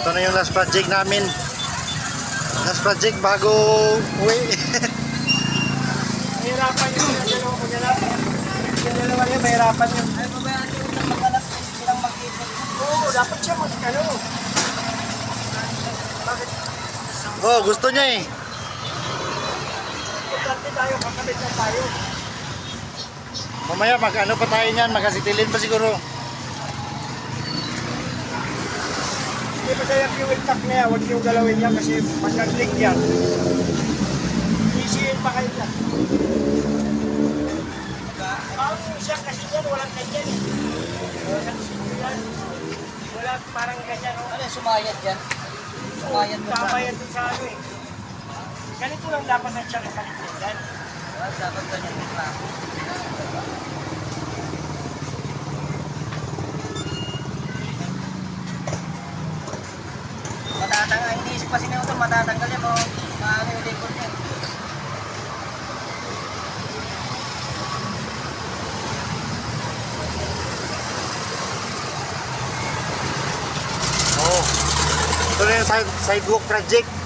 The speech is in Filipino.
Ito na yung last project namin. Last project bago uwi. Mahirapan yung dalawa ko nila. Yung dalawa niya, mahirapan yun. Ay, babayaan yung isang maghanap silang mag-ipon. Oo, dapat siya mag-ano. Bakit? Oh, gusto niya eh. Importante tayo, kakabit na tayo. Mamaya mag-ano pa tayo niyan, magkasitilin pa siguro. Hindi pa siya yung fuel tank niya, huwag niyong galawin yan kasi magkaklik yan. Isiin pa kayo dyan. Ang siya kasi yan, walang ganyan eh. Wala parang ganyan. Ano yung sumayad yan? Sumayad mo Tama sa... yan dun sa ano eh. Ganito lang dapat ang siya kapalit yan. Dapat ganyan din lang. Matatanggal, iniisip pa sila ito, matatanggal yan mo. Maano yung likod niya. Oh. Ito na yung sidewalk project.